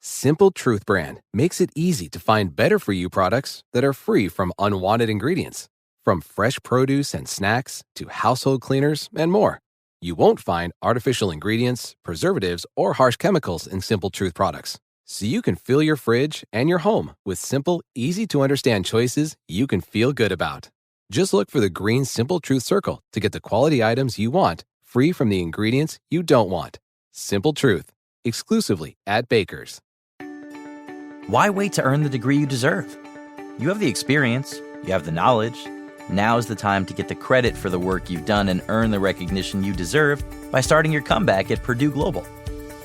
Simple Truth brand makes it easy to find better-for-you products that are free from unwanted ingredients. From fresh produce and snacks to household cleaners and more. You won't find artificial ingredients, preservatives, or harsh chemicals in Simple Truth products. So you can fill your fridge and your home with simple, easy-to-understand choices you can feel good about. Just look for the green Simple Truth circle to get the quality items you want, free from the ingredients you don't want. Simple Truth, exclusively at Baker's. Why wait to earn the degree you deserve? You have the experience, you have the knowledge. Now is the time to get the credit for the work you've done and earn the recognition you deserve by starting your comeback at Purdue Global.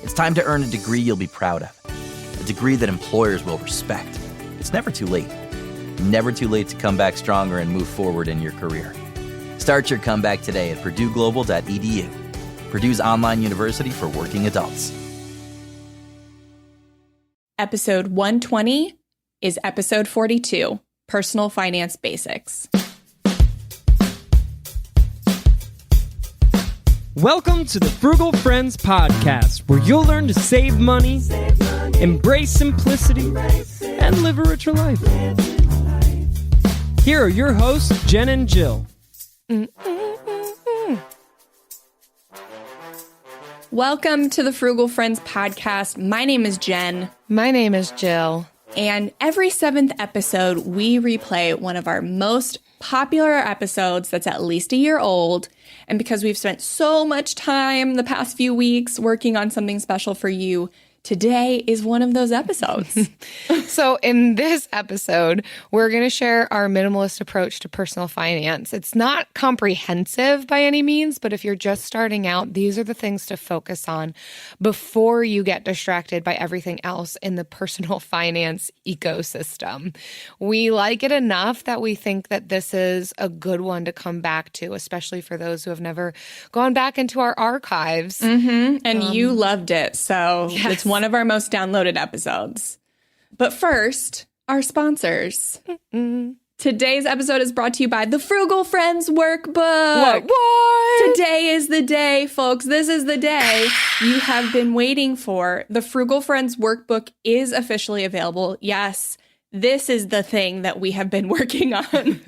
It's time to earn a degree you'll be proud of, a degree that employers will respect. It's never too late. Never too late to come back stronger and move forward in your career. Start your comeback today at purdueglobal.edu, Purdue's online university for working adults. Episode 120 is episode 42, Personal Finance Basics. Welcome to the Frugal Friends podcast, where you'll learn to save money, embrace simplicity, and live a richer life. Here are your hosts, Jen and Jill. Welcome to the Frugal Friends podcast. My name is Jen. My name is Jill. And every 7th episode, we replay one of our most popular episodes that's at least a year old. And because we've spent so much time the past few weeks working on something special for you, today is one of those episodes. So in this episode, we're going to share our minimalist approach to personal finance. It's not comprehensive by any means, but if you're just starting out, these are the things to focus on before you get distracted by everything else in the personal finance ecosystem. We like it enough that we think that this is a good one to come back to, especially for those who have never gone back into our archives. Mm-hmm. And you loved it, so yes. It's one of our most downloaded episodes. But first, our sponsors. Today's episode is brought to you by the Frugal Friends Workbook. What? Today is the day, folks. This is the day you have been waiting for. The Frugal Friends Workbook is officially available. Yes, this is the thing that we have been working on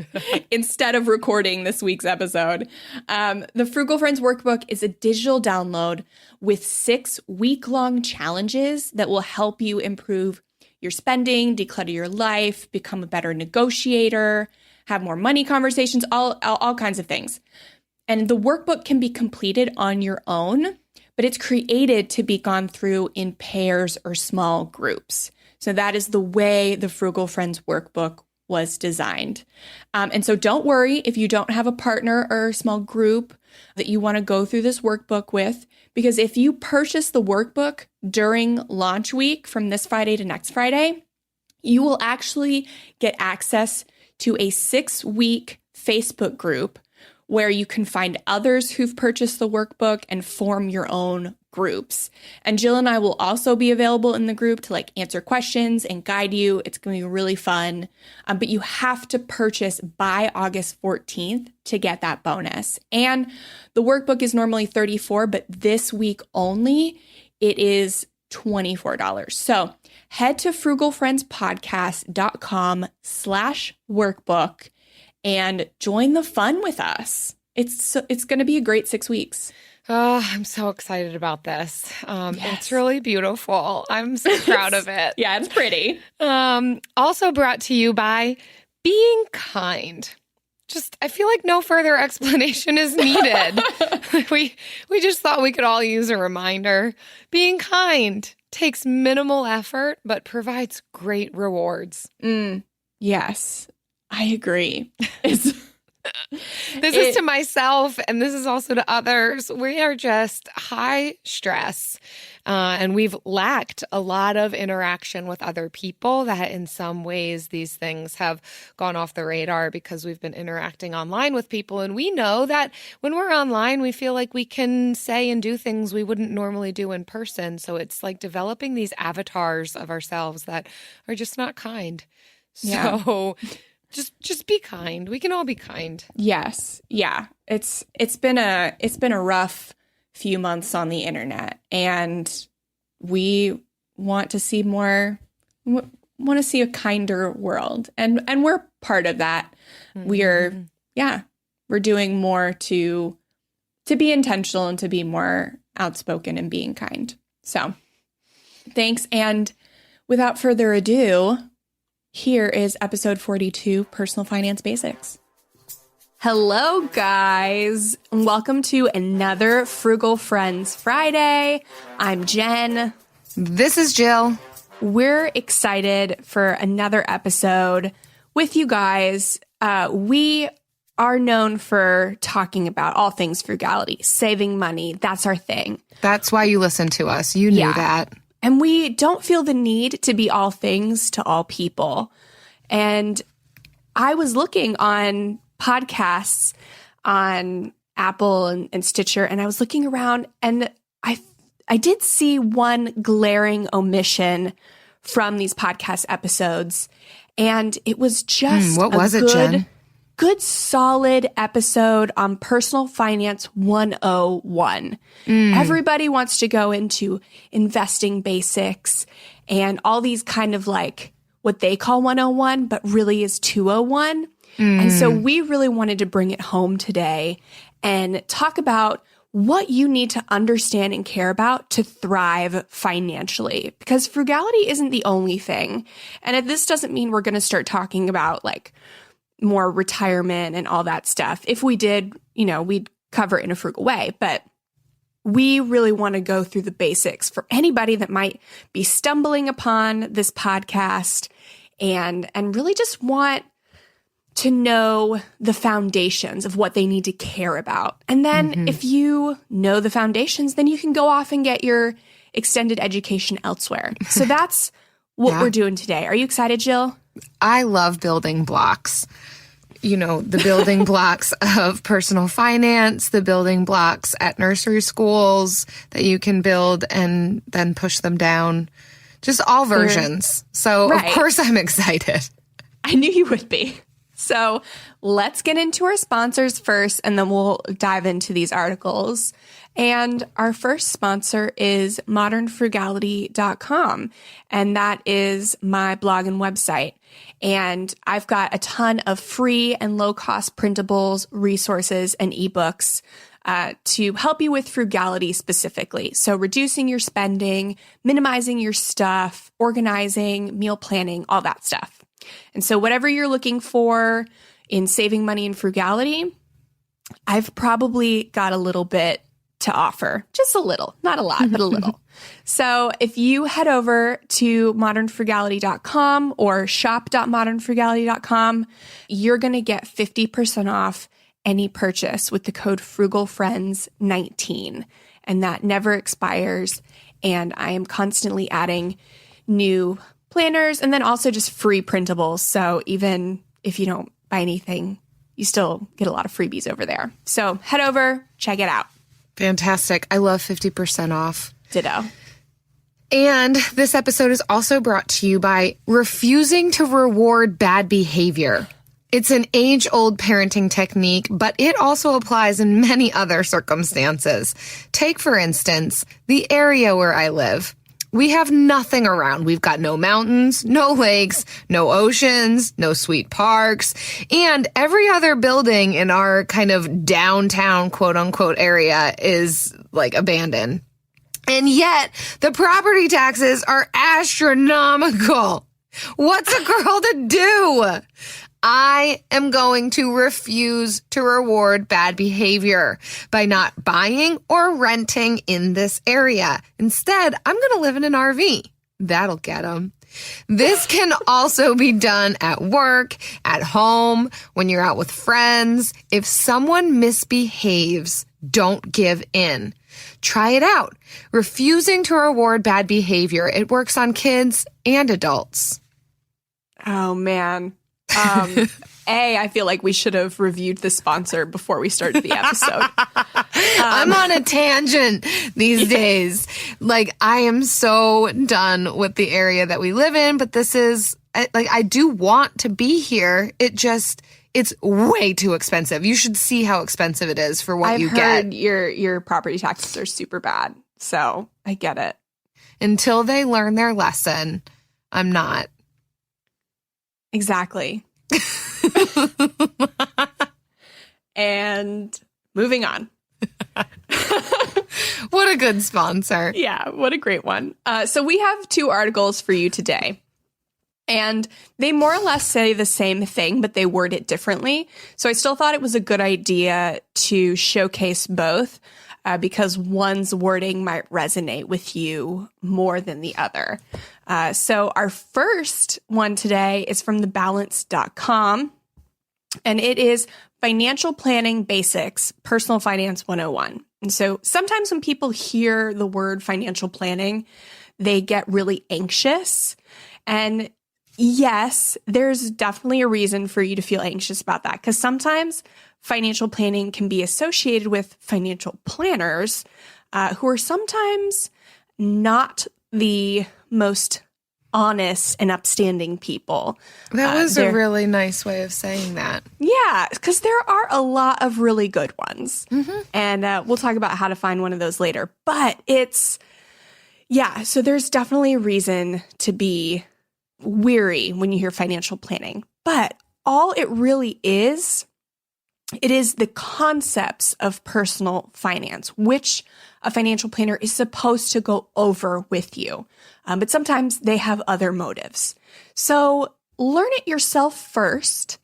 instead of recording this week's episode. The Frugal Friends Workbook is a digital download with 6 week-long challenges that will help you improve your spending, declutter your life, become a better negotiator, have more money conversations, all kinds of things. And the workbook can be completed on your own, but it's created to be gone through in pairs or small groups. So that is the way the Frugal Friends Workbook was designed. And so don't worry if you don't have a partner or a small group that you want to go through this workbook with, because if you purchase the workbook during launch week from this Friday to next Friday, you will actually get access to a 6-week Facebook group where you can find others who've purchased the workbook and form your own groups. And Jill and I will also be available in the group to answer questions and guide you. It's going to be really fun. But you have to purchase by August 14th to get that bonus. And the workbook is normally $34, but this week only, it is $24. So head to frugalfriendspodcast.com/workbook and join the fun with us. It's going to be a great 6 weeks. Oh, I'm so excited about this. Yes. It's really beautiful. I'm so proud of it. Yeah, it's pretty. Also brought to you by Being Kind. I feel like no further explanation is needed. We just thought we could all use a reminder. Being kind takes minimal effort, but provides great rewards. Yes, I agree. This is to myself, and this is also to others. We are just high stress, and we've lacked a lot of interaction with other people. That in some ways these things have gone off the radar because we've been interacting online with people. And we know that when we're online, we feel like we can say and do things we wouldn't normally do in person. So it's like developing these avatars of ourselves that are just not kind. Yeah. So just be kind. We can all be kind. Yes. Yeah. It's been a rough few months on the internet, and we want to see a kinder world. And we're part of that. We're doing more to be intentional and to be more outspoken and being kind. So thanks. And without further ado, here is episode 42, Personal Finance Basics. Hello, guys. Welcome to another Frugal Friends Friday. I'm Jen. This is Jill. We're excited for another episode with you guys. We are known for talking about all things frugality, saving money. That's our thing. That's why you listen to us. You knew that. And we don't feel the need to be all things to all people. And I was looking on podcasts on Apple and Stitcher, and I was looking around, and I did see one glaring omission from these podcast episodes, and it was just what was it, Jen? Good solid episode on Personal Finance 101. Everybody wants to go into investing basics and all these kind of like what they call 101, but really is 201. And so we really wanted to bring it home today and talk about what you need to understand and care about to thrive financially, because frugality isn't the only thing. And this doesn't mean we're going to start talking about like more retirement and all that stuff. If we did, we'd cover it in a frugal way, but we really want to go through the basics for anybody that might be stumbling upon this podcast and really just want to know the foundations of what they need to care about. And then if you know the foundations, then you can go off and get your extended education elsewhere. So that's what we're doing today. Are you excited, Jill? I love building blocks. The building blocks of personal finance, the building blocks at nursery schools that you can build and then push them down. Just all versions. So, Of course, I'm excited. I knew you would be. So let's get into our sponsors first, and then we'll dive into these articles. And our first sponsor is modernfrugality.com, and that is my blog and website. And I've got a ton of free and low-cost printables, resources, and ebooks to help you with frugality specifically. So reducing your spending, minimizing your stuff, organizing, meal planning, all that stuff. And so whatever you're looking for in saving money and frugality, I've probably got a little bit to offer. Just a little, not a lot, but a little. So if you head over to modernfrugality.com or shop.modernfrugality.com, you're going to get 50% off any purchase with the code FrugalFriends19. And that never expires. And I am constantly adding new planners and then also just free printables. So even if you don't buy anything, you still get a lot of freebies over there. So head over, check it out. Fantastic. I love 50% off. Ditto. And this episode is also brought to you by refusing to reward bad behavior. It's an age-old parenting technique, but it also applies in many other circumstances. Take, for instance, the area where I live. We have nothing around. We've got no mountains, no lakes, no oceans, no sweet parks, and every other building in our kind of downtown quote-unquote area is like abandoned. And yet the property taxes are astronomical. What's a girl to do? I am going to refuse to reward bad behavior by not buying or renting in this area. Instead, I'm going to live in an RV. That'll get them. This can also be done at work, at home, when you're out with friends. If someone misbehaves, don't give in. Try it out. Refusing to reward bad behavior. It works on kids and adults. Oh, man. I feel like we should have reviewed the sponsor before we started the episode. I'm on a tangent these days. Like, I am so done with the area that we live in, but this is, I do want to be here. It's way too expensive. You should see how expensive it is for what you get. I've heard your property taxes are super bad, so I get it. Until they learn their lesson, I'm not. Exactly. And moving on. What a good sponsor. Yeah, what a great one. So we have 2 articles for you today. And they more or less say the same thing, but they word it differently. So I still thought it was a good idea to showcase both because one's wording might resonate with you more than the other. So our first one today is from thebalance.com, and it is Financial Planning Basics, Personal Finance 101. And so sometimes when people hear the word financial planning, they get really anxious. And yes, there's definitely a reason for you to feel anxious about that, because sometimes financial planning can be associated with financial planners who are sometimes not the most honest and upstanding people. That was a really nice way of saying that. Yeah, because there are a lot of really good ones. Mm-hmm. And we'll talk about how to find one of those later. But so there's definitely a reason to be weary when you hear financial planning. But all it really is, it is the concepts of personal finance, which a financial planner is supposed to go over with you. But sometimes they have other motives. So learn it yourself first.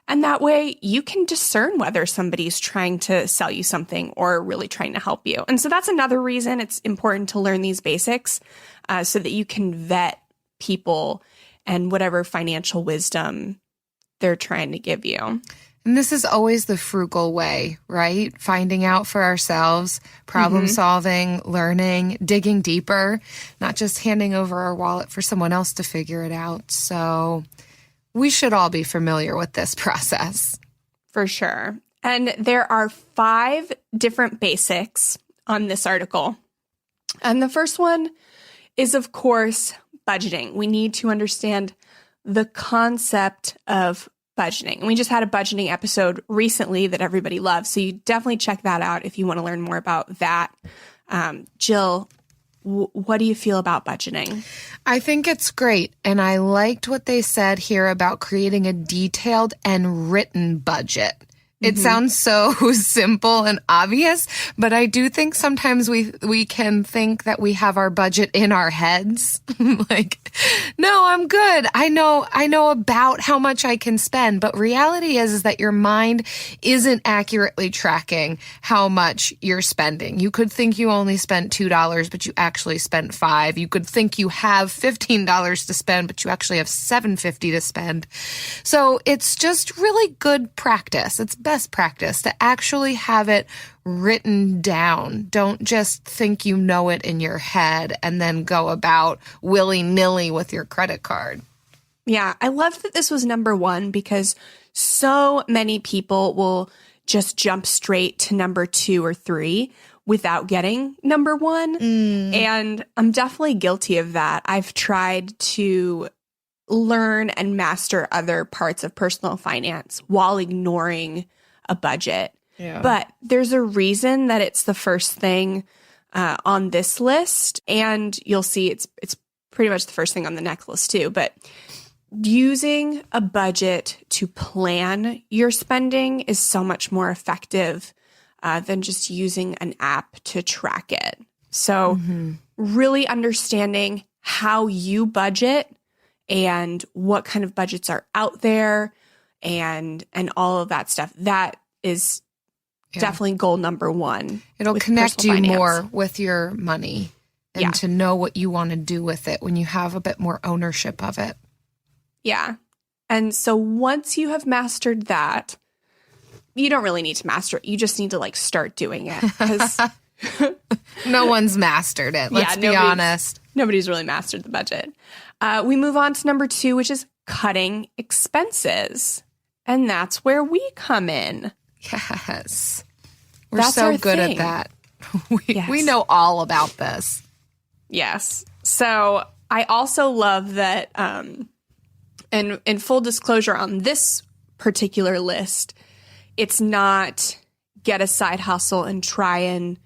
And that way you can discern whether somebody's trying to sell you something or really trying to help you. And so that's another reason it's important to learn these basics so that you can vet people and whatever financial wisdom they're trying to give you. And this is always the frugal way, right? Finding out for ourselves, problem solving, learning, digging deeper, not just handing over our wallet for someone else to figure it out. So we should all be familiar with this process. For sure. And there are 5 different basics on this article. And the first one is, of course, budgeting. We need to understand the concept of budgeting. And we just had a budgeting episode recently that everybody loves. So you definitely check that out if you want to learn more about that. Jill, what do you feel about budgeting? I think it's great. And I liked what they said here about creating a detailed and written budget. It sounds so simple and obvious, but I do think sometimes we can think that we have our budget in our heads. Like, no, I'm good. I know about how much I can spend, but reality is that your mind isn't accurately tracking how much you're spending. You could think you only spent $2, but you actually spent $5. You could think you have $15 to spend, but you actually have $7.50 to spend. So it's just really good practice. It's best practice to actually have it written down. Don't just think you know it in your head and then go about willy-nilly with your credit card. Yeah, I love that this was number 1 because so many people will just jump straight to number 2 or 3 without getting number 1. And I'm definitely guilty of that. I've tried to learn and master other parts of personal finance while ignoring a budget. Yeah. But there's a reason that it's the first thing on this list. And you'll see it's pretty much the first thing on the next list too. But using a budget to plan your spending is so much more effective than just using an app to track it. So really understanding how you budget and what kind of budgets are out there and all of that stuff. That is definitely goal number 1. It'll connect you more with your money and to know what you want to do with it when you have a bit more ownership of it. Yeah. And so once you have mastered that, you don't really need to master it. You just need to start doing it. 'Cause no one's mastered it. Let's be honest. Nobody's really mastered the budget. We move on to number 2, which is cutting expenses. And that's where we come in. Yes. We're so good at that. We know all about this. Yes. So I also love that, and in full disclosure on this particular list, it's not get a side hustle and try and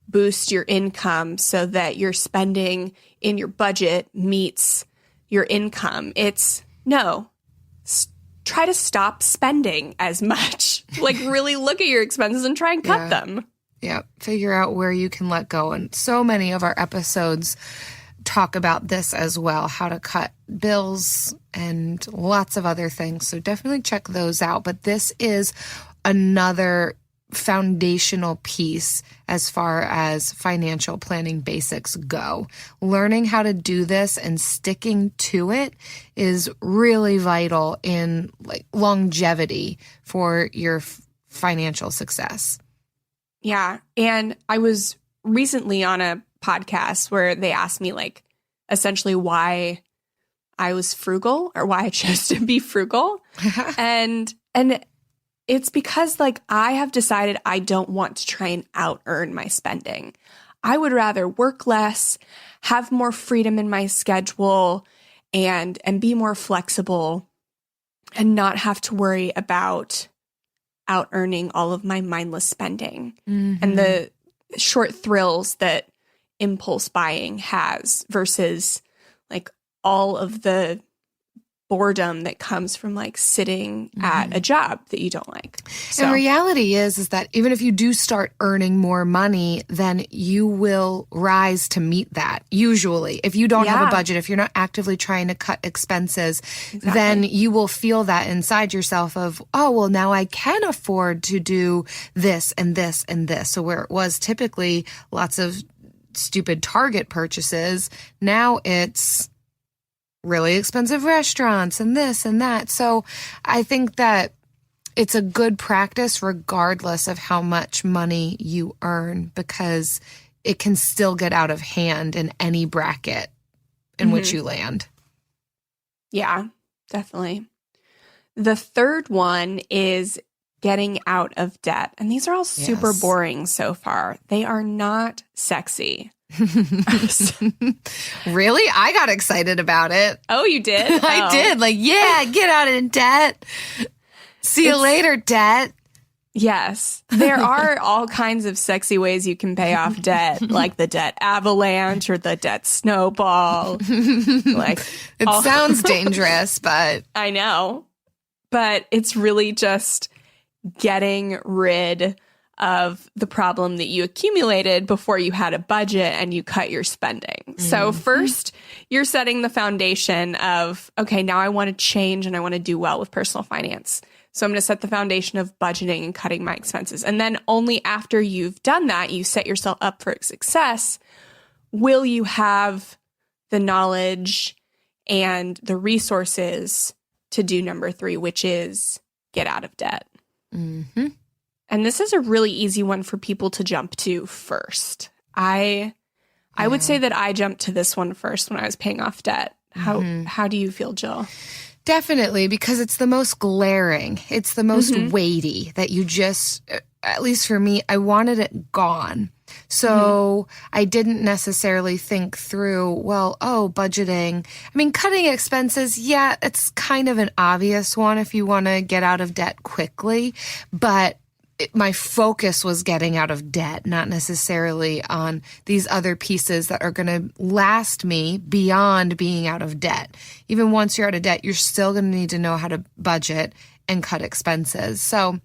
boost your income so that your spending in your budget meets your income. It's no, try to stop spending as much. Like really look at your expenses and try and cut them. Yeah. Figure out where you can let go. And so many of our episodes talk about this as well, how to cut bills and lots of other things. So definitely check those out. But this is another foundational piece as far as financial planning basics go. Learning how to do this and sticking to it is really vital in like longevity for your financial success. Yeah. And I was recently on a podcast where they asked me like essentially why I was frugal or why I chose to be frugal. and it's because like I have decided I don't want to try and out earn my spending. I would rather work less, have more freedom in my schedule, and be more flexible and not have to worry about out earning all of my mindless spending and the short thrills that impulse buying has versus like all of the boredom that comes from like sitting at a job that you don't like. So. And reality is that even if you do start earning more money, then you will rise to meet that. Usually, if you don't have a budget, if you're not actively trying to cut expenses, then you will feel that inside yourself of, oh, well, now I can afford to do this and this and this. So where it was typically lots of stupid Target purchases, now it's really expensive restaurants and this and that. So I think that it's a good practice regardless of how much money you earn because it can still get out of hand in any bracket in which you land. Yeah, definitely. The third one is getting out of debt. And these are all super boring so far. They are not sexy. Really? I got excited about it. Oh, you did? I did. Like, yeah, get out of debt. See you later, debt. Yes. There are all kinds of sexy ways you can pay off debt, like the debt avalanche or the debt snowball. Like it sounds dangerous, but I know. But it's really just getting rid of the problem that you accumulated before you had a budget and you cut your spending. So first, you're setting the foundation of, okay, now I want to change and I want to do well with personal finance. So I'm going to set the foundation of budgeting and cutting my expenses. And then only after you've done that, you set yourself up for success, will you have the knowledge and the resources to do number 3, which is get out of debt. And this is a really easy one for people to jump to first. I would say that I jumped to this one first when I was paying off debt. How do you feel, Jill? Definitely, because it's the most glaring. It's the most weighty that you just, at least for me, I wanted it gone. So I didn't necessarily think through, well, budgeting. I mean, cutting expenses, yeah, it's kind of an obvious one if you want to get out of debt quickly. But my focus was getting out of debt, not necessarily on these other pieces that are going to last me beyond being out of debt. Even once you're out of debt, you're still going to need to know how to budget and cut expenses. So,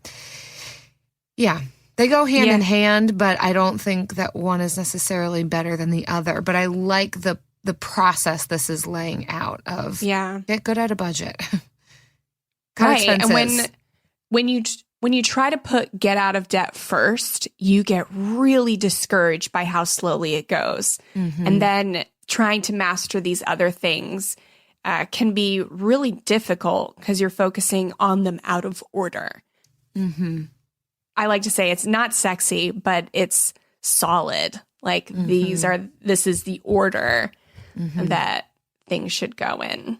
yeah. They go hand in hand, but I don't think that one is necessarily better than the other. But I like the process this is laying out of get good at a budget. Cut expenses. And when you try to get out of debt first, you get really discouraged by how slowly it goes. And then trying to master these other things can be really difficult because you're focusing on them out of order. I like to say it's not sexy, but it's solid. Like this is the order that things should go in.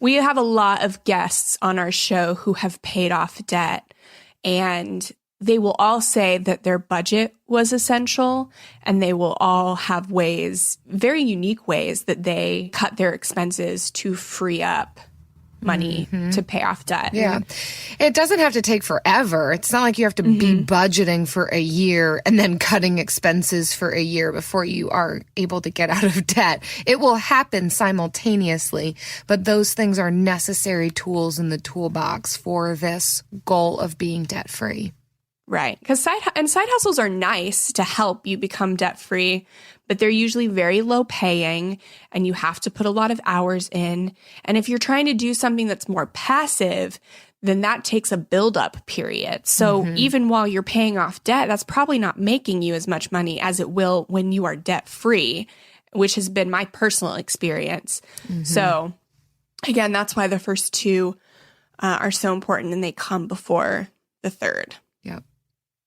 We have a lot of guests on our show who have paid off debt, and they will all say that their budget was essential, and they will all have ways, very unique ways, that they cut their expenses to free up money to pay off debt. Yeah. It doesn't have to take forever. It's not like you have to be budgeting for a year and then cutting expenses for a year before you are able to get out of debt. It will happen simultaneously, but those things are necessary tools in the toolbox for this goal of being debt-free. Right. Because side hustles are nice to help you become debt-free, but they're usually very low paying and you have to put a lot of hours in. And if you're trying to do something that's more passive, then that takes a build-up period. So even while you're paying off debt, that's probably not making you as much money as it will when you are debt-free, which has been my personal experience. So again, that's why the first two are so important and they come before the third. Yep.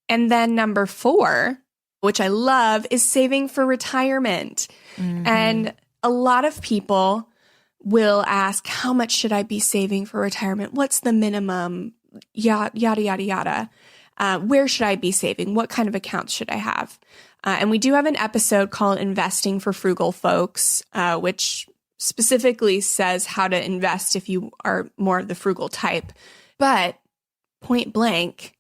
And then number 4, which I love, is saving for retirement. And a lot of people will ask, how much should I be saving for retirement? What's the minimum? Yada, yada, yada. Where should I be saving? What kind of accounts should I have? And we do have an episode called Investing for Frugal Folks, which specifically says how to invest if you are more of the frugal type. But point blank,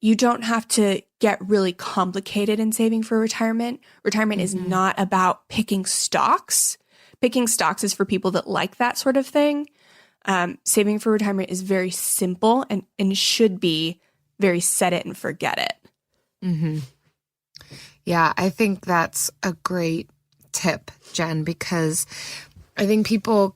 you don't have to get really complicated in saving for retirement. Retirement is not about picking stocks. Picking stocks is for people that like that sort of thing. Saving for retirement is very simple and should be very set it and forget it. Yeah, I think that's a great tip, Jen, because I think people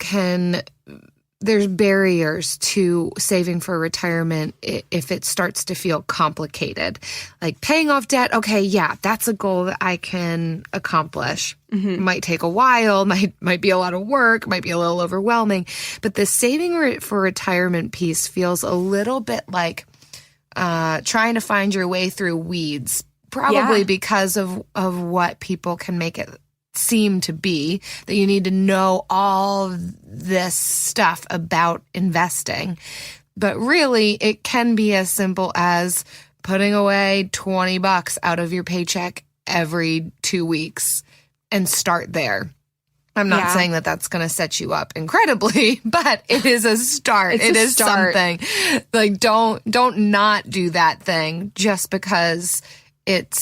there's barriers to saving for retirement if it starts to feel complicated. Like paying off debt, okay, yeah, that's a goal that I can accomplish. It might take a while, might be a lot of work, might be a little overwhelming. But the saving for retirement piece feels a little bit like trying to find your way through weeds, probably because of what people can make it seem to be, that you need to know all this stuff about investing. But really, it can be as simple as putting away $20 out of your paycheck every 2 weeks and start there. I'm not saying that that's going to set you up incredibly, but it is a start. It is something. Like don't not do that thing just because it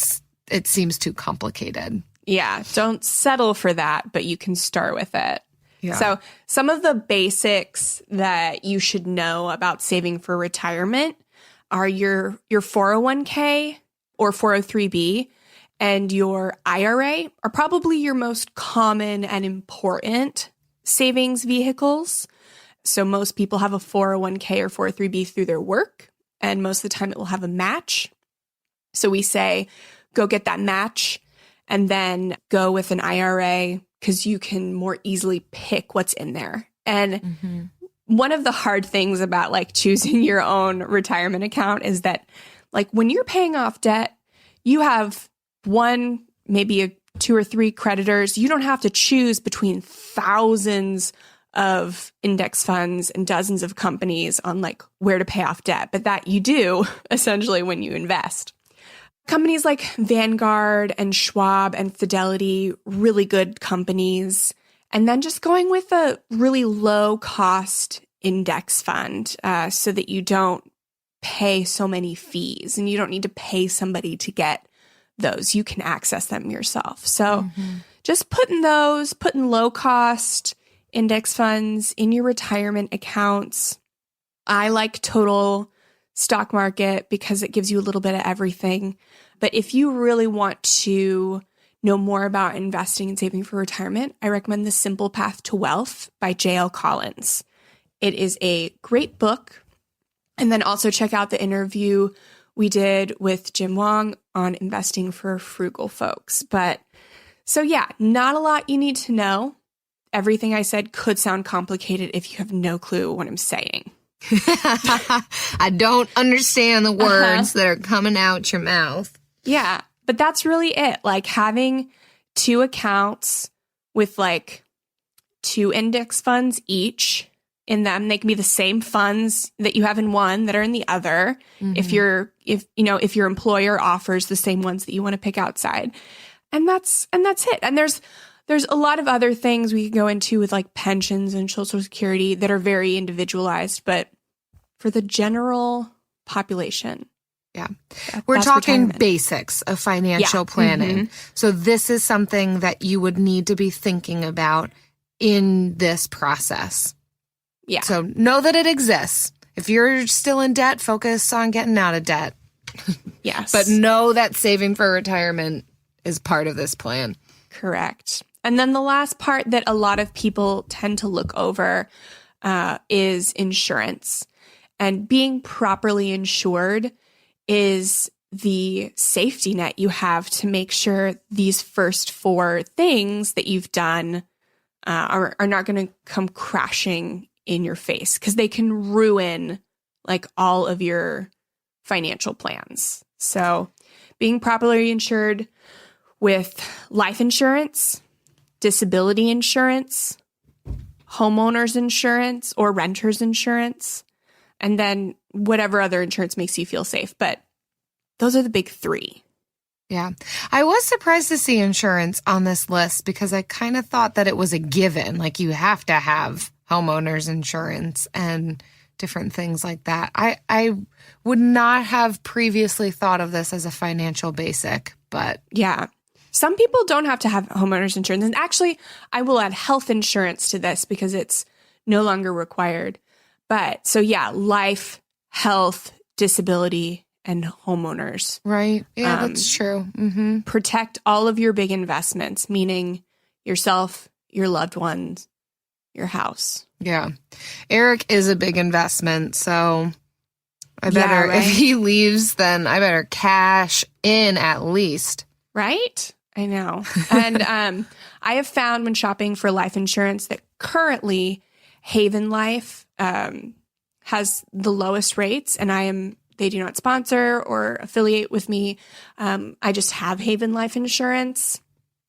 seems too complicated. Yeah, don't settle for that, but you can start with it. Yeah. So some of the basics that you should know about saving for retirement are your 401k or 403b and your IRA are probably your most common and important savings vehicles. So most people have a 401k or 403b through their work, and most of the time it will have a match. So we say, go get that match and then go with an IRA because you can more easily pick what's in there. And one of the hard things about like choosing your own retirement account is that like when you're paying off debt, you have one, maybe 2 or 3 creditors. You don't have to choose between thousands of index funds and dozens of companies on like where to pay off debt, but that you do essentially when you invest. Companies like Vanguard and Schwab and Fidelity, really good companies. And then just going with a really low cost index fund so that you don't pay so many fees and you don't need to pay somebody to get those. You can access them yourself. So just putting low cost index funds in your retirement accounts. I like total stock market because it gives you a little bit of everything. But if you really want to know more about investing and saving for retirement, I recommend The Simple Path to Wealth by J.L. Collins. It is a great book. And then also check out the interview we did with Jim Wong on investing for frugal folks. But so yeah, not a lot you need to know. Everything I said could sound complicated if you have no clue what I'm saying. I don't understand the words that are coming out your mouth. Yeah, but that's really it. Like having 2 accounts with like 2 index funds each in them. They can be the same funds that you have in one that are in the other. If your employer offers the same ones that you want to pick outside. And that's it. And there's there's a lot of other things we could go into with like pensions and Social Security that are very individualized, but for the general population. Yeah. We're talking retirement. Basics of financial planning. So this is something that you would need to be thinking about in this process. Yeah. So know that it exists. If you're still in debt, focus on getting out of debt. Yes. But know that saving for retirement is part of this plan. Correct. And then the last part that a lot of people tend to look over is insurance. And being properly insured is the safety net you have to make sure these first 4 things that you've done are not going to come crashing in your face, because they can ruin like all of your financial plans. So being properly insured with life insurance, disability insurance, homeowners insurance or renters insurance, and then whatever other insurance makes you feel safe. But those are the big 3. Yeah. I was surprised to see insurance on this list because I kind of thought that it was a given. Like you have to have homeowners insurance and different things like that. I would not have previously thought of this as a financial basic, but yeah. Some people don't have to have homeowners insurance. And actually, I will add health insurance to this because it's no longer required. But so yeah, life, health, disability, and homeowners. Right. Yeah, that's true. Protect all of your big investments, meaning yourself, your loved ones, your house. Yeah. Eric is a big investment, so I better, right? if he leaves, then I better cash in at least. Right? I know. And I have found when shopping for life insurance that currently Haven Life has the lowest rates, and they do not sponsor or affiliate with me. I just have Haven Life Insurance,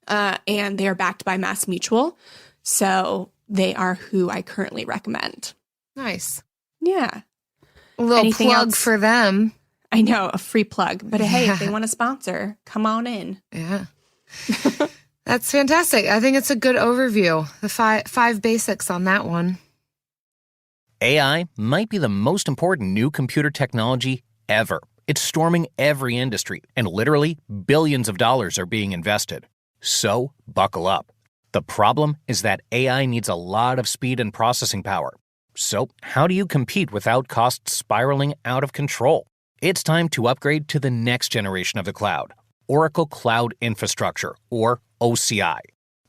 and they are backed by Mass Mutual. So they are who I currently recommend. Nice. Yeah. A little Anything plug else? for them. I know, a free plug. But hey, if they want to sponsor, come on in. Yeah. That's fantastic. I think it's a good overview. The five basics on that one. AI might be the most important new computer technology ever. It's storming every industry, and literally billions of dollars are being invested. So buckle up. The problem is that AI needs a lot of speed and processing power. So how do you compete without costs spiraling out of control? It's time to upgrade to the next generation of the cloud, Oracle Cloud Infrastructure, or OCI.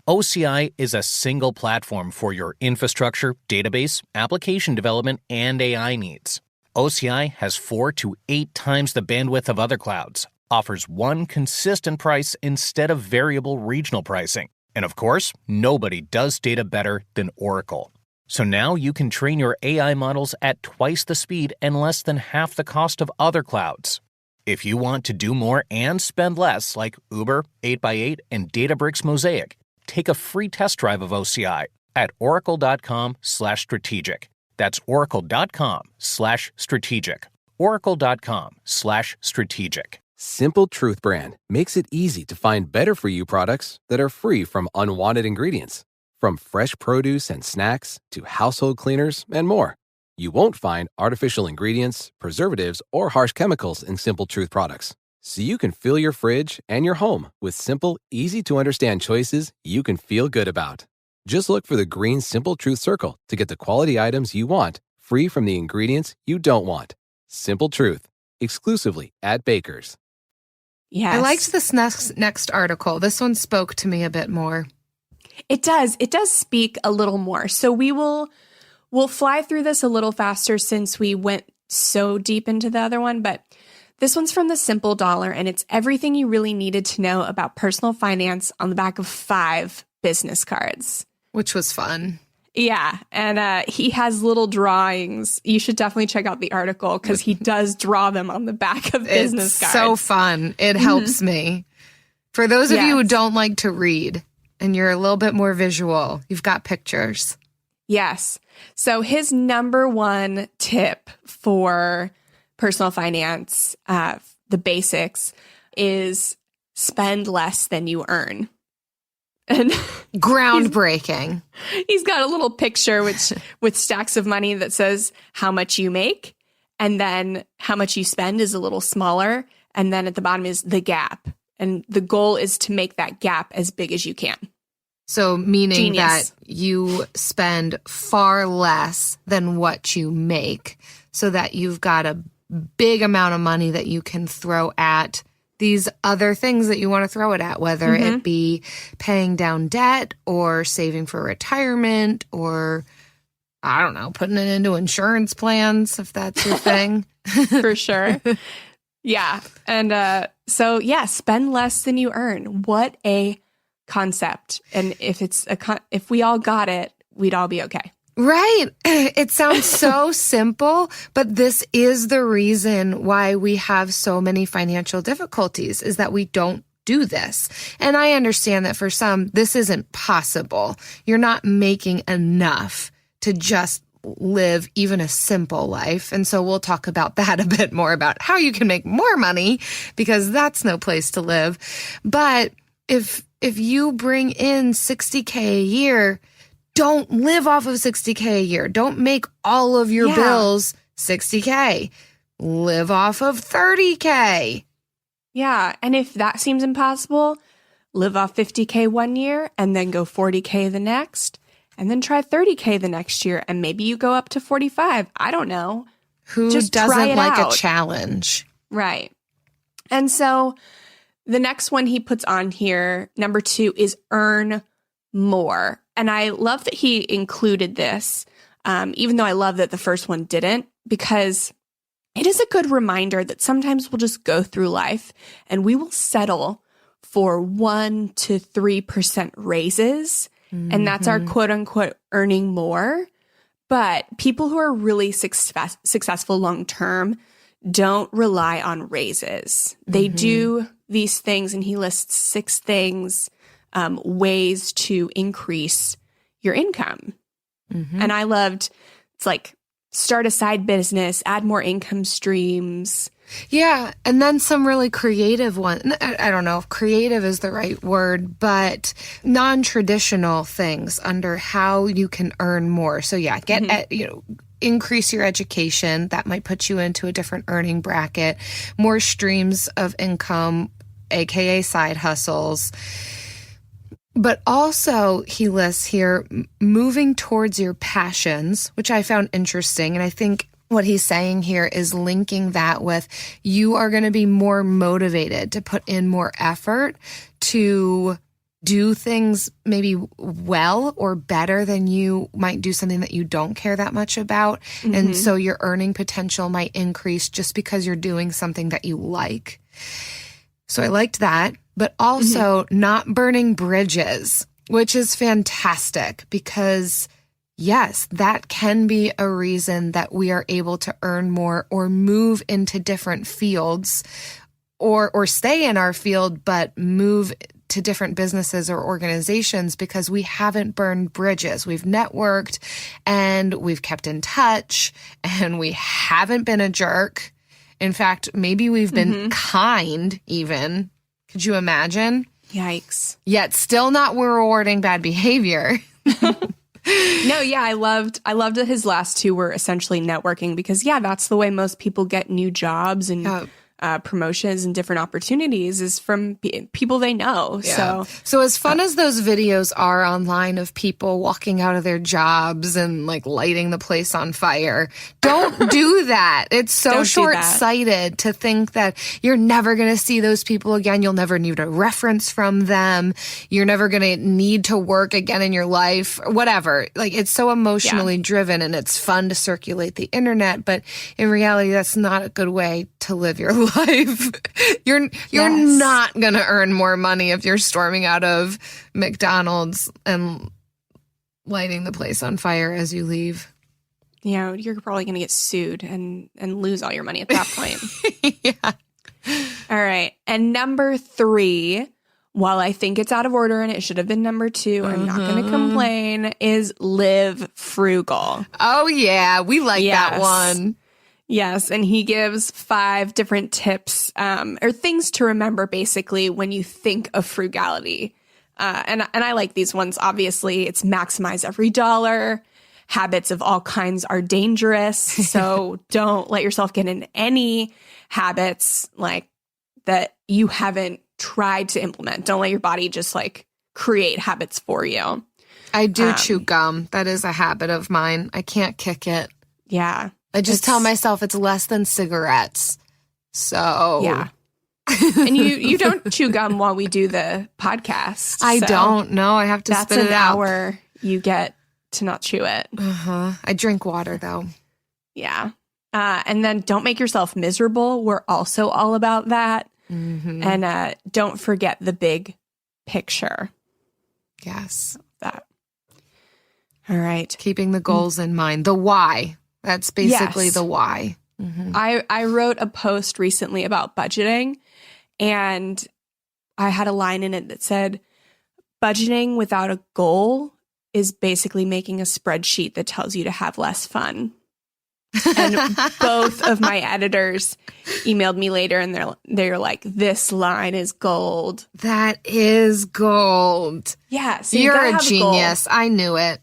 OCI is a single platform for your infrastructure, database, application development, and AI needs. OCI has 4 to 8 times the bandwidth of other clouds, offers one consistent price instead of variable regional pricing. And of course, nobody does data better than Oracle. So now you can train your AI models at twice the speed and less than half the cost of other clouds. If you want to do more and spend less, like Uber, 8x8, and Databricks Mosaic, take a free test drive of OCI at oracle.com/strategic. That's oracle.com/strategic. oracle.com/strategic. Simple Truth brand makes it easy to find better-for-you products that are free from unwanted ingredients. From fresh produce and snacks to household cleaners and more. You won't find artificial ingredients, preservatives, or harsh chemicals in Simple Truth products. So you can fill your fridge and your home with simple, easy-to-understand choices you can feel good about. Just look for the green Simple Truth circle to get the quality items you want, free from the ingredients you don't want. Simple Truth, exclusively at Baker's. Yes. I liked this next article. This one spoke to me a bit more. It does. It does speak a little more. So we'll fly through this a little faster since we went so deep into the other one, but this one's from the Simple Dollar, and it's everything you really needed to know about personal finance on the back of 5 business cards. Which was fun. Yeah, and he has little drawings. You should definitely check out the article because he does draw them on the back of business cards. So fun. It helps me. For those of you who don't like to read and you're a little bit more visual, you've got pictures. Yes. So his number one tip for personal finance, the basics, is spend less than you earn. And groundbreaking. He's got a little picture with stacks of money that says how much you make, and then how much you spend is a little smaller, and then at the bottom is the gap. And the goal is to make that gap as big as you can. So meaning Genius. that you spend far less than what you make so that you've got a big amount of money that you can throw at these other things that you want to throw it at, whether it be paying down debt or saving for retirement or, I don't know, putting it into insurance plans if that's your thing. For sure. Yeah. And so, yeah, spend less than you earn. What a concept. And if we all got it, we'd all be okay. Right. It sounds so simple, but this is the reason why we have so many financial difficulties, is that we don't do this. And I understand that for some, this isn't possible. You're not making enough to just live even a simple life. And so we'll talk about that a bit more, about how you can make more money, because that's no place to live. But if you bring in $60K a year, don't live off of $60K a year. Don't make all of your bills $60K. Live off of $30K. Yeah. And if that seems impossible, live off $50K one year and then go $40K the next, and then try $30K the next year. And maybe you go up to $45. I don't know. Who Just doesn't like a challenge? Right. And so the next one he puts on here, number 2, is earn more. And I love that he included this, even though I love that the first one didn't, because it is a good reminder that sometimes we'll just go through life and we will settle for 1 to 3% raises. And that's our quote unquote earning more. But people who are really successful long term don't rely on raises. They do these things, and he lists 6 things, ways to increase your income. And I loved, it's like, start a side business, add more income streams. Yeah. And then some really creative ones. I don't know if creative is the right word, but non-traditional things under how you can earn more. So yeah, increase your education. That might put you into a different earning bracket, more streams of income, a.k.a. side hustles. But also, he lists here, moving towards your passions, which I found interesting. And I think what he's saying here is linking that with, you are going to be more motivated to put in more effort to do things maybe well or better than you might do something that you don't care that much about. And so your earning potential might increase just because you're doing something that you like. So I liked that, but also not burning bridges, which is fantastic, because yes, that can be a reason that we are able to earn more or move into different fields, or stay in our field, but move to different businesses or organizations, because we haven't burned bridges. We've networked and we've kept in touch, and we haven't been a jerk. In fact, maybe we've been kind even. Could you imagine? Yikes. Yet still not rewarding bad behavior. No, yeah, I loved that his last 2 were essentially networking, because yeah, that's the way most people get new jobs and promotions and different opportunities, is from people they know. Yeah. So as fun as those videos are online of people walking out of their jobs and like lighting the place on fire, don't do that. It's so short-sighted to think that you're never going to see those people again. You'll never need a reference from them. You're never going to need to work again in your life, whatever. Like, it's so emotionally driven, and it's fun to circulate the internet, but in reality, that's not a good way to live your life. You're not going to earn more money if you're storming out of McDonald's and lighting the place on fire as you leave. Yeah, you're probably going to get sued and lose all your money at that point. Yeah. All right. And number 3, while I think it's out of order and it should have been number 2, I'm not going to complain, is live frugal. Oh, yeah. We like that one. Yes, and he gives 5 different tips or things to remember, basically, when you think of frugality. And I like these ones. Obviously, it's maximize every dollar. Habits of all kinds are dangerous. So don't let yourself get in any habits like that you haven't tried to implement. Don't let your body just like create habits for you. I do chew gum. That is a habit of mine. I can't kick it. Yeah. I just tell myself it's less than cigarettes. So yeah. And you don't chew gum while we do the podcast. I don't. No, I have to spit it out. That's an hour you get to not chew it. I drink water though. Yeah. And then don't make yourself miserable. We're also all about that. Mm-hmm. And don't forget the big picture. Yes. That. All right. Keeping the goals in mind. The why. That's basically the why. Mm-hmm. I wrote a post recently about budgeting, and I had a line in it that said, budgeting without a goal is basically making a spreadsheet that tells you to have less fun. And both of my editors emailed me later, and they're like, this line is gold. That is gold. Yeah. So you're a genius. I knew it.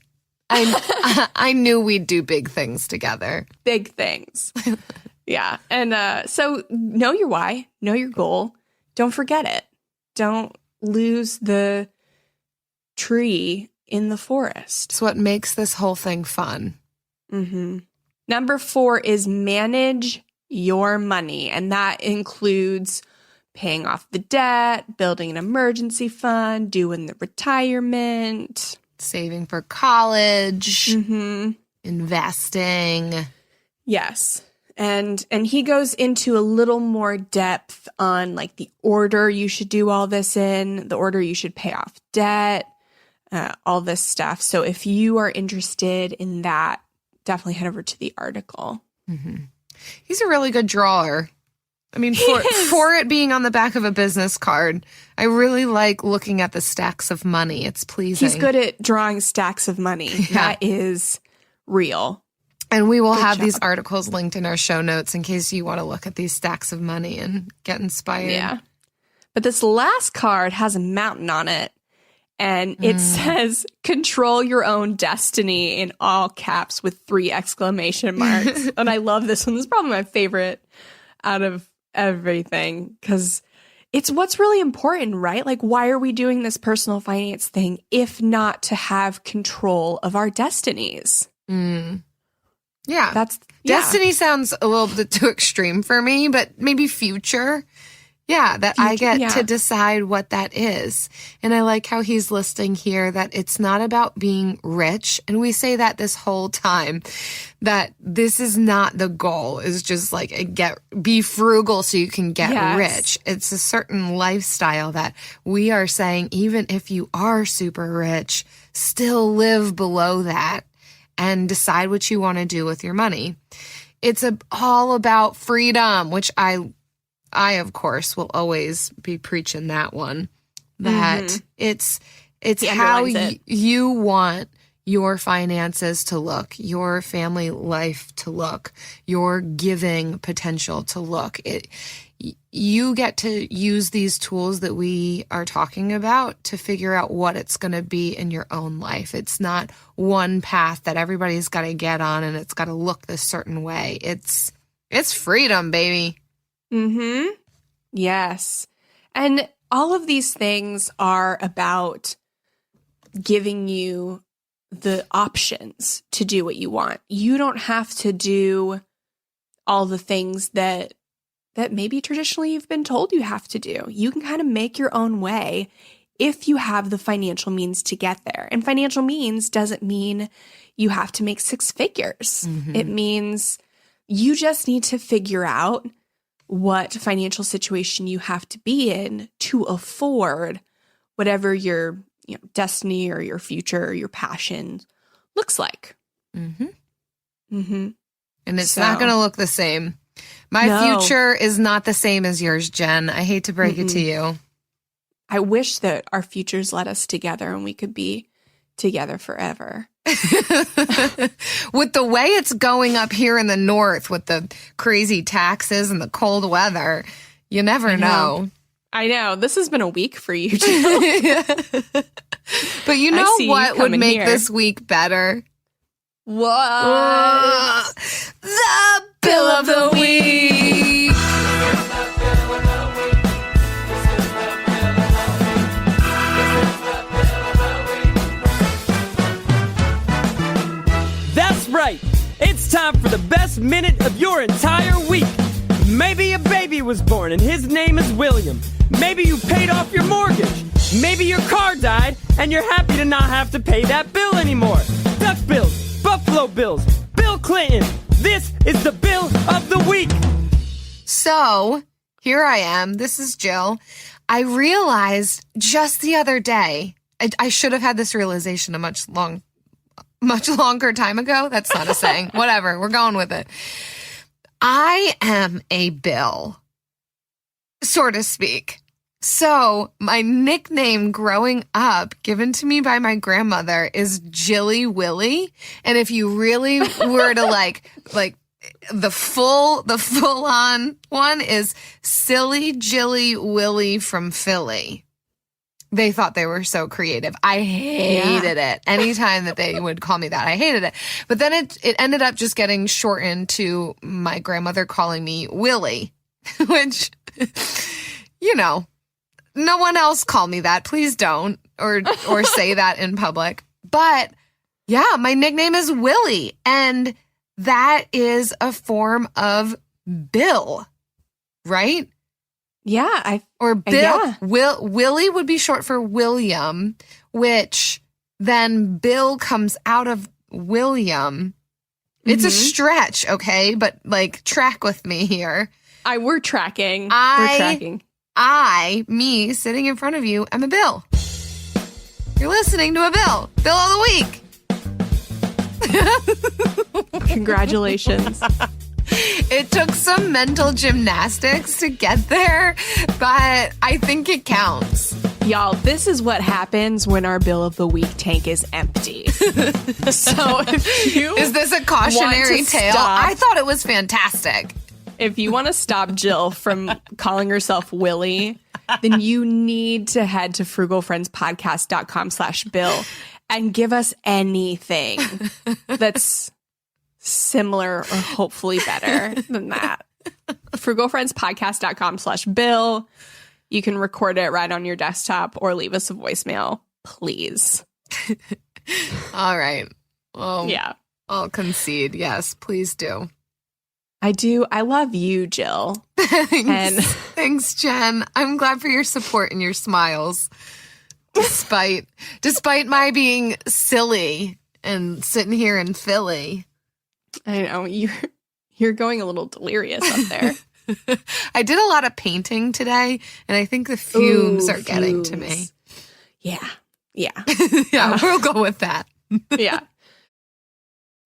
I knew we'd do big things together. Big things. Yeah. And so know your why, know your goal. Don't forget it. Don't lose the tree in the forest. It's what makes this whole thing fun. Mm-hmm. Number 4 is manage your money. And that includes paying off the debt, building an emergency fund, doing the retirement. Saving for college, Mm-hmm. investing. Yes. And he goes into a little more depth on like the order you should do all this in, the order you should pay off debt, all this stuff. So if you are interested in that, definitely head over to the article. Mm-hmm. He's a really good drawer. I mean, for it being on the back of a business card, I really like looking at the stacks of money. It's pleasing. He's good at drawing stacks of money. Yeah. That is real. And we will have these articles linked in our show notes in case you want to look at these stacks of money and get inspired. Yeah. But this last card has a mountain on it. And it says, control your own destiny in all caps with 3 exclamation marks. And I love this one. This is probably my favorite out of everything because it's what's really important, right? Like, why are we doing this personal finance thing if not to have control of our destinies? Yeah. Destiny sounds a little bit too extreme for me, but maybe future. Yeah, that I get to decide what that is. And I like how he's listing here that it's not about being rich. And we say that this whole time, that this is not the goal, is just like be frugal so you can get rich. It's a certain lifestyle that we are saying, even if you are super rich, still live below that and decide what you want to do with your money. It's all about freedom, which I, of course, will always be preaching that one, that it's how you want your finances to look, your family life to look, your giving potential to look. You get to use these tools that we are talking about to figure out what it's going to be in your own life. It's not one path that everybody's got to get on and it's got to look this certain way. It's freedom, baby. Mm-hmm. Yes. And all of these things are about giving you the options to do what you want. You don't have to do all the things that maybe traditionally you've been told you have to do. You can kind of make your own way if you have the financial means to get there. And financial means doesn't mean you have to make 6 figures. Mm-hmm. It means you just need to figure out what financial situation you have to be in to afford whatever your destiny or your future or your passion looks like. Mm-hmm. Mm-hmm. And it's not going to look the same. My future is not the same as yours, Jen. I hate to break it to you. I wish that our futures led us together and we could be together forever. With the way it's going up here in the north with the crazy taxes and the cold weather, you never know. I know. This has been a week for you, Jill. But you know what would make this week better? What? The Bill of the Week. That's right. It's time for the best minute of your entire week. Maybe a baby was born and his name is William. Maybe you paid off your mortgage. Maybe your car died and you're happy to not have to pay that bill anymore. Duck bills, Buffalo Bills, Bill Clinton. This is the Bill of the Week. So, here I am. This is Jill. I realized just the other day, I should have had this realization a much longer time ago. That's not a saying. Whatever. We're going with it. I am a bill, so to speak. So my nickname growing up, given to me by my grandmother, is Jilly Willy. And if you really were to like the full on one is Silly Jilly Willy from Philly. They thought they were so creative. I hated it. Anytime that they would call me that, I hated it. But then it ended up just getting shortened to my grandmother calling me Willie, which, you know, no one else call me that. Please don't, or say that in public. But yeah, my nickname is Willie, and that is a form of Bill, right? Yeah, or Bill. Yeah. Willie would be short for William, which then Bill comes out of William. It's a stretch, okay? But like, track with me here. We're tracking. Me sitting in front of you, am a Bill. You're listening to a Bill of the Week. Congratulations. It took some mental gymnastics to get there, but I think it counts. Y'all, this is what happens when our Bill of the Week tank is empty. So if you Is this a cautionary tale? I thought it was fantastic. If you want to stop Jill from calling herself Willie, then you need to head to frugalfriendspodcast.com/Bill and give us anything that's similar or hopefully better than that. frugalfriendspodcast.com/Bill. You can record it right on your desktop or leave us a voicemail, please. All right. Well, yeah. I'll concede. Yes, please do. I do. I love you, Jill. Thanks, Jen. I'm glad for your support and your smiles. Despite my being silly and sitting here in Philly. I know you're going a little delirious up there. I did a lot of painting today, and I think the fumes are getting to me. Yeah. Yeah. Yeah, we'll go with that. Yeah.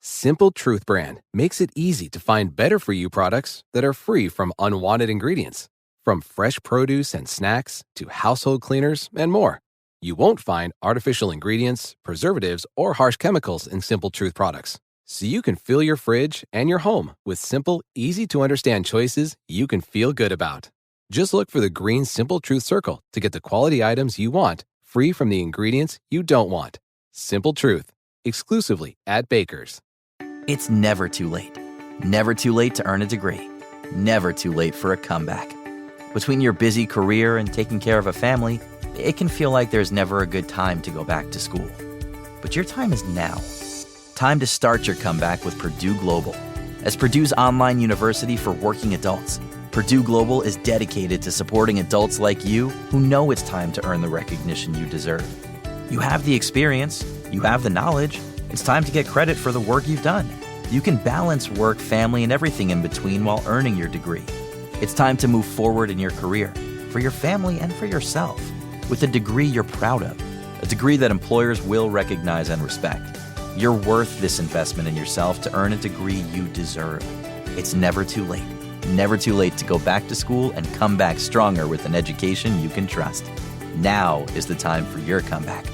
Simple Truth brand makes it easy to find better-for-you products that are free from unwanted ingredients. From fresh produce and snacks to household cleaners and more. You won't find artificial ingredients, preservatives, or harsh chemicals in Simple Truth products. So you can fill your fridge and your home with simple, easy-to-understand choices you can feel good about. Just look for the green Simple Truth circle to get the quality items you want, free from the ingredients you don't want. Simple Truth, exclusively at Baker's. It's never too late. Never too late to earn a degree. Never too late for a comeback. Between your busy career and taking care of a family, it can feel like there's never a good time to go back to school. But your time is now. Time to start your comeback with Purdue Global. As Purdue's online university for working adults, Purdue Global is dedicated to supporting adults like you who know it's time to earn the recognition you deserve. You have the experience, you have the knowledge, it's time to get credit for the work you've done. You can balance work, family, and everything in between while earning your degree. It's time to move forward in your career, for your family and for yourself, with a degree you're proud of, a degree that employers will recognize and respect. You're worth this investment in yourself to earn a degree you deserve. It's never too late. Never too late to go back to school and come back stronger with an education you can trust. Now is the time for your comeback.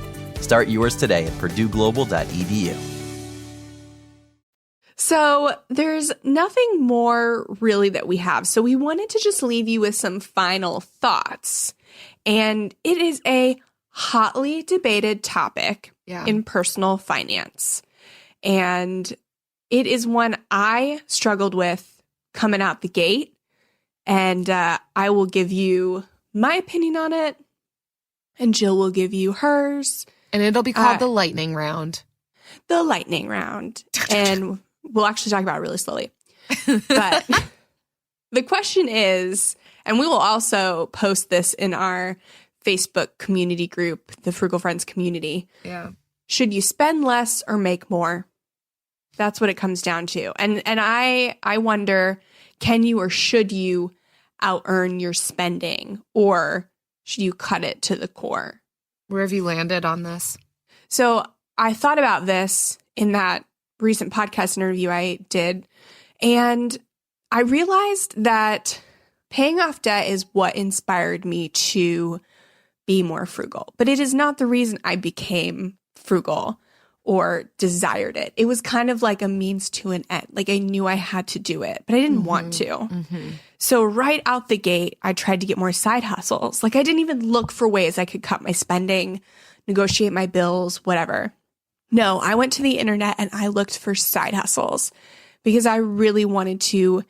Start yours today at purdueglobal.edu. So there's nothing more really that we have. So we wanted to just leave you with some final thoughts. And it is a hotly debated topic in personal finance. And it is one I struggled with coming out the gate. And I will give you my opinion on it, and Jill will give you hers. And it'll be called the lightning round. The lightning round. And we'll actually talk about it really slowly. But the question is, and we will also post this in our Facebook community group, the Frugal Friends community. Yeah. Should you spend less or make more? That's what it comes down to. And I wonder, can you or should you out-earn your spending, or should you cut it to the core? Where have you landed on this? So I thought about this in that recent podcast interview I did, and I realized that paying off debt is what inspired me to be more frugal. But it is not the reason I became frugal or desired it. It was kind of like a means to an end. Like I knew I had to do it, but I didn't want to. So right out the gate, I tried to get more side hustles. Like I didn't even look for ways I could cut my spending, negotiate my bills, whatever. No, I went to the internet and I looked for side hustles because I really wanted to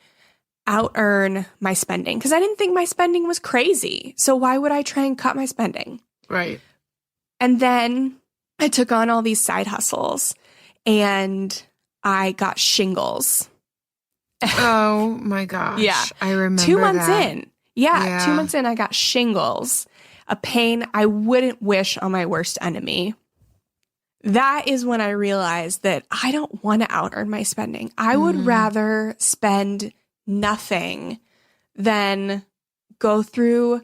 out-earn my spending because I didn't think my spending was crazy. So why would I try and cut my spending? Right. And then I took on all these side hustles and I got shingles. Oh my gosh. Yeah. I remember 2 months that. in. Yeah. 2 months in, I got shingles, a pain I wouldn't wish on my worst enemy. That is when I realized that I don't want to out-earn my spending. I would rather spend nothing than go through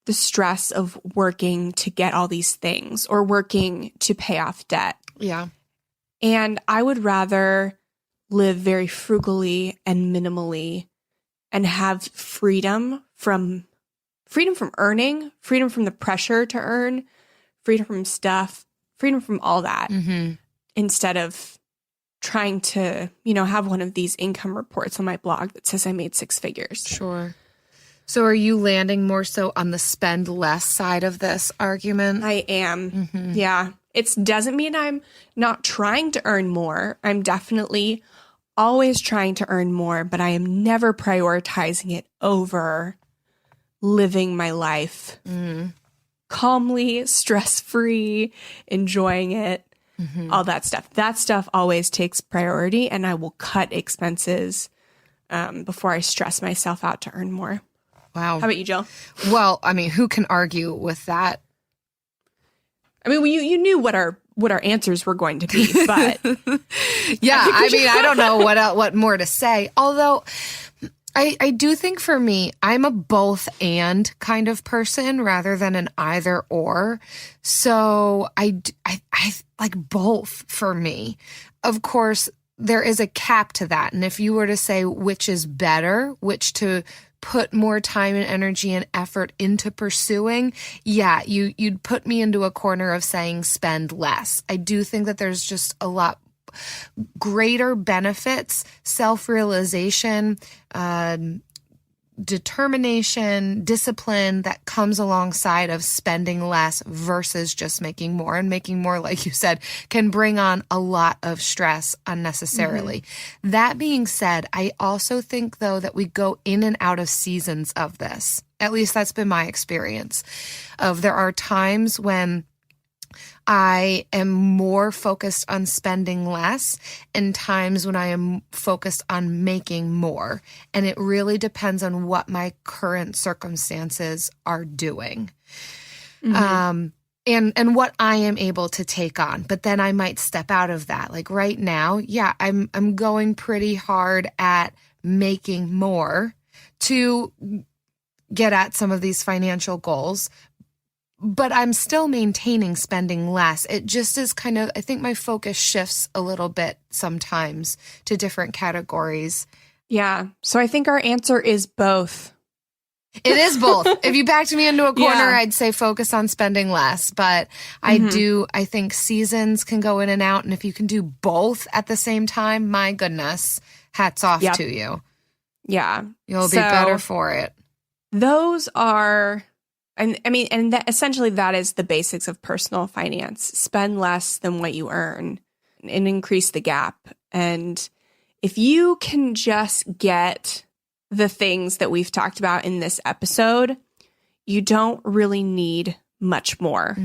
the stress of working to get all these things or working to pay off debt. Yeah. And I would rather live very frugally and minimally and have freedom from earning, freedom from the pressure to earn, freedom from stuff, freedom from all that, instead of trying to, have one of these income reports on my blog that says I made 6 figures. Sure. So are you landing more so on the spend less side of this argument? I am. Yeah. It doesn't mean I'm not trying to earn more. I'm definitely always trying to earn more, but I am never prioritizing it over living my life calmly, stress-free, enjoying it, all that stuff. That stuff always takes priority, and I will cut expenses before I stress myself out to earn more. Wow. How about you, Jill? Well, I mean, who can argue with that? I mean, you knew what our answers were going to be, but yeah, I mean, I don't know what more to say. Although I do think for me, I'm a both and kind of person rather than an either or. So I like both for me. Of course, there is a cap to that. And if you were to say which is better, which to put more time and energy and effort into pursuing, yeah, you'd put me into a corner of saying spend less. I do think that there's just a lot greater benefits, self-realization, determination, discipline that comes alongside of spending less versus just making more. And making more, like you said, can bring on a lot of stress unnecessarily. That being said, I also think, though, that we go in and out of seasons of this. At least that's been my experience. There are times when I am more focused on spending less and times when I am focused on making more. And it really depends on what my current circumstances are doing. And what I am able to take on. But then I might step out of that. Like right now, yeah, I'm going pretty hard at making more to get at some of these financial goals. But I'm still maintaining spending less. It just is kind of, I think my focus shifts a little bit sometimes to different categories. Yeah. So I think our answer is both. It is both. If you backed me into a corner, I'd say focus on spending less. But I think seasons can go in and out. And if you can do both at the same time, my goodness, hats off to you. Yeah. You'll be better for it. Those are And I mean, and that, essentially that is the basics of personal finance. Spend less than what you earn and increase the gap. And if you can just get the things that we've talked about in this episode, you don't really need much more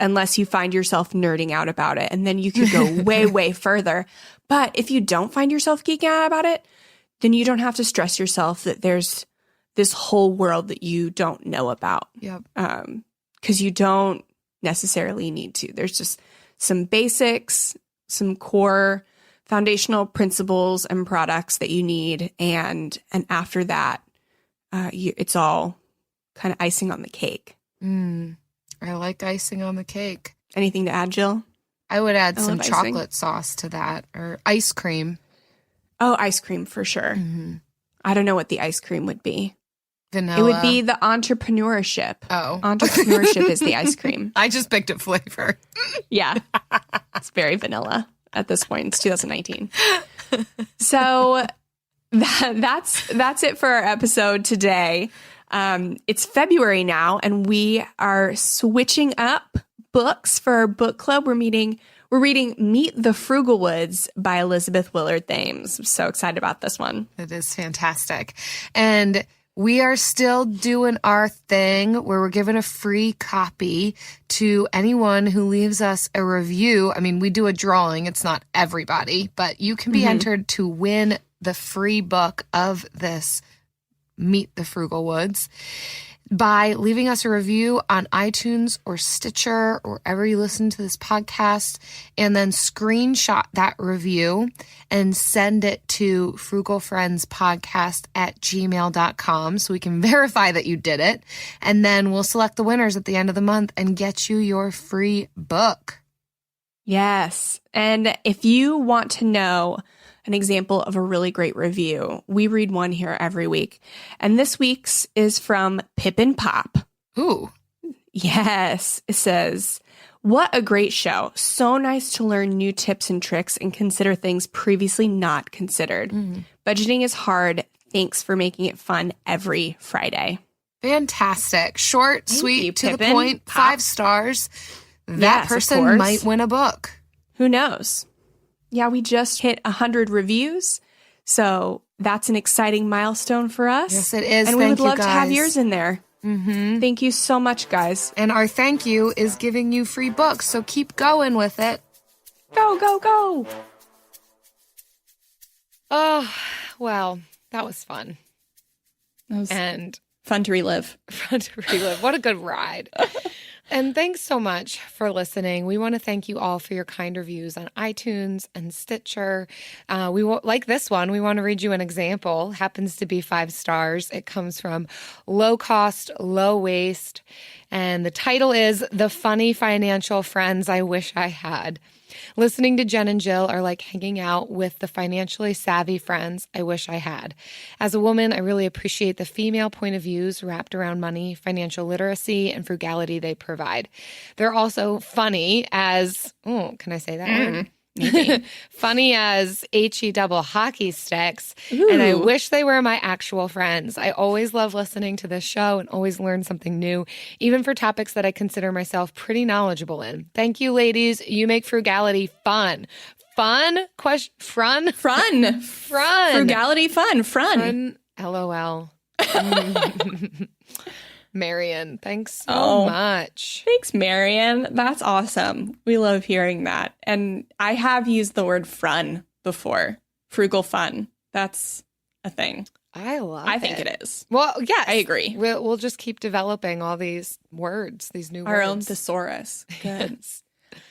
unless you find yourself nerding out about it. And then you could go way, way further. But if you don't find yourself geeking out about it, then you don't have to stress yourself that there's this whole world that you don't know about. Yep. Because you don't necessarily need to. There's just some basics, some core foundational principles and products that you need. And after that, it's all kind of icing on the cake. I like icing on the cake. Anything to add, Jill? I would add I some love chocolate icing. sauce to that, or ice cream. Oh, ice cream for sure. I don't know what the ice cream would be. Vanilla. It would be the entrepreneurship. Oh. Entrepreneurship is the ice cream. I just picked a flavor. Yeah. It's very vanilla at this point. It's 2019. So that's it for our episode today. It's February now, and we are switching up books for our book club. We're reading Meet the Frugal Woods by Elizabeth Willard Thames. I'm so excited about this one. It is fantastic. And we are still doing our thing where we're giving a free copy to anyone who leaves us a review. I mean, we do a drawing. It's not everybody, but you can be entered to win the free book of this Meet the Frugal Woods by leaving us a review on iTunes or Stitcher or wherever you listen to this podcast, and then screenshot that review and send it to frugalfriendspodcast@gmail.com so we can verify that you did it. And then we'll select the winners at the end of the month and get you your free book. Yes. And if you want to know an example of a really great review, we read one here every week. And this week's is from Pippin Pop. Ooh. Yes. It says, "What a great show. So nice to learn new tips and tricks and consider things previously not considered. Budgeting is hard. Thanks for making it fun every Friday." Fantastic. Short, sweet, you, to the Pippin. point, Pop. 5 stars. That Yes, of person course. might win a book. Who knows? Yeah, we just hit 100 reviews. So that's an exciting milestone for us. Yes, it is. And we Thank would you, love to have guys. yours in there. Thank you so much, guys. And our thank you is giving you free books, so keep going with it. Go, go, go. Oh, well, that was fun. That was And fun to relive. fun to relive. What a good ride. And thanks so much for listening. We want to thank you all for your kind reviews on iTunes and Stitcher. Like this one, we want to read you an example. Happens to be 5 stars. It comes from Low Cost, Low Waste. And the title is The Funny Financial Friends I Wish I Had. Listening to Jen and Jill are like hanging out with the financially savvy friends I wish I had. As a woman, I really appreciate the female point of views wrapped around money, financial literacy, and frugality they provide. They're also funny as, can I say that word? Funny as HE double hockey sticks. Ooh. And I wish they were my actual friends. I always love listening to this show and always learn something new, even for topics that I consider myself pretty knowledgeable in. Thank you, ladies. You make frugality fun. Fun? Frun? Frun. Frun. Frugality fun. Frun. Fun. LOL. Marion, thanks so much. Thanks, Marion. That's awesome. We love hearing that. And I have used the word frun before. Frugal fun. That's a thing. I think it is. Well, yes. I agree. We'll just keep developing all these words, these new Our words. own thesaurus. Good.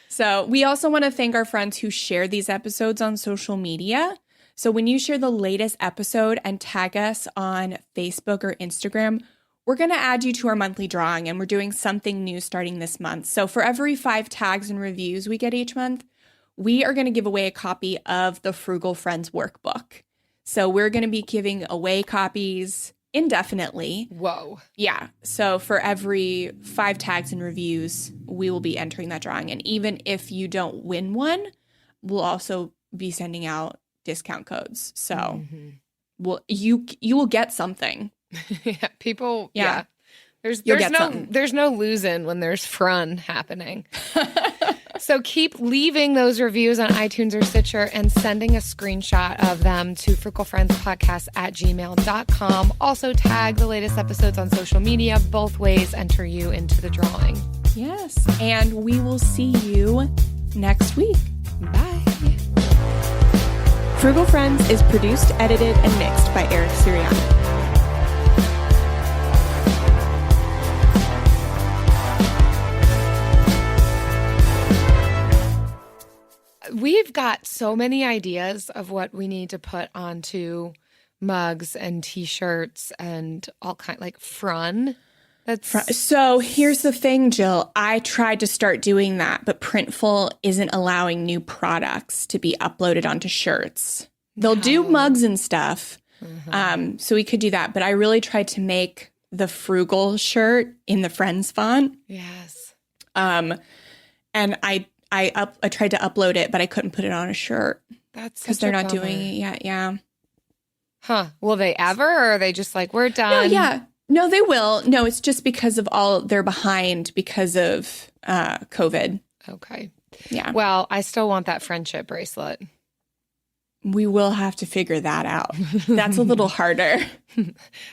So we also want to thank our friends who share these episodes on social media. So when you share the latest episode and tag us on Facebook or Instagram, we're going to add you to our monthly drawing, and we're doing something new starting this month. So for every 5 tags and reviews we get each month, we are going to give away a copy of the Frugal Friends workbook. So we're going to be giving away copies indefinitely. Whoa. Yeah. So for every 5 tags and reviews, we will be entering that drawing. And even if you don't win one, we'll also be sending out discount codes. So you will get something. Yeah, people. Yeah. There's no losing when there's fun happening. So keep leaving those reviews on iTunes or Stitcher and sending a screenshot of them to frugalfriendspodcast@gmail.com. Also tag the latest episodes on social media. Both ways enter you into the drawing. Yes. And we will see you next week. Bye. Frugal Friends is produced, edited, and mixed by Eric Sirianni. We've got so many ideas of what we need to put onto mugs and T-shirts and all kind like frun. So here's the thing, Jill. I tried to start doing that, but Printful isn't allowing new products to be uploaded onto shirts. They'll do mugs and stuff. Mm-hmm. So we could do that. But I really tried to make the Frugal shirt in the Friends font. Yes. And I tried to upload it, but I couldn't put it on a shirt. That's because they're not doing it yet. Yeah. Huh. Will they ever? Or are they just like, we're done? No, yeah. No, they will. No, it's just because of they're behind because of COVID. Okay. Yeah. Well, I still want that friendship bracelet. We will have to figure that out. That's a little harder.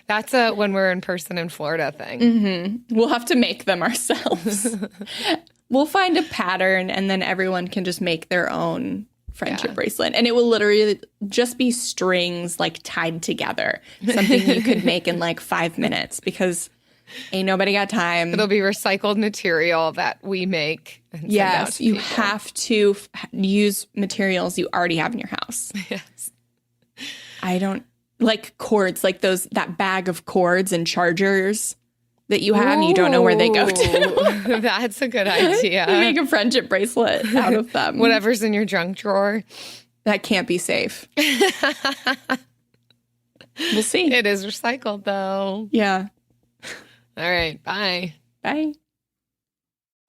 That's a when we're in person in Florida thing. Mm-hmm. We'll have to make them ourselves. We'll find a pattern and then everyone can just make their own friendship bracelet. And it will literally just be strings like tied together. Something you could make in like 5 minutes because ain't nobody got time. It'll be recycled material that we make. And yes, you have to use materials you already have in your house. Yes. I don't like cords, like that bag of cords and chargers that you have. You don't know where they go to. That's a good idea. Make a friendship bracelet out of them. Whatever's in your junk drawer. That can't be safe. We'll see. It is recycled, though. Yeah. All right. Bye. Bye.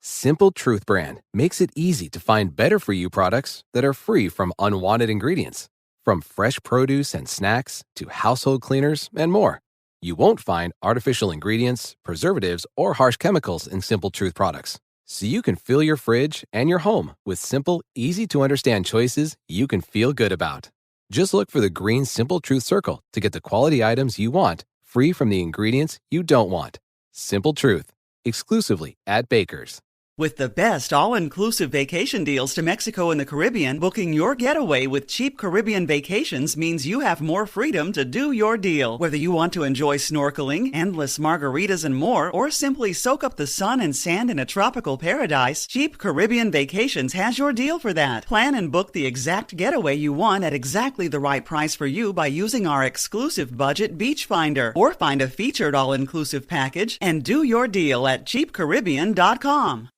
Simple Truth brand makes it easy to find better-for-you products that are free from unwanted ingredients. From fresh produce and snacks to household cleaners and more. You won't find artificial ingredients, preservatives, or harsh chemicals in Simple Truth products. So you can fill your fridge and your home with simple, easy-to-understand choices you can feel good about. Just look for the green Simple Truth circle to get the quality items you want, free from the ingredients you don't want. Simple Truth, exclusively at Baker's. With the best all-inclusive vacation deals to Mexico and the Caribbean, booking your getaway with Cheap Caribbean Vacations means you have more freedom to do your deal. Whether you want to enjoy snorkeling, endless margaritas and more, or simply soak up the sun and sand in a tropical paradise, Cheap Caribbean Vacations has your deal for that. Plan and book the exact getaway you want at exactly the right price for you by using our exclusive budget Beach Finder, or find a featured all-inclusive package and do your deal at cheapcaribbean.com.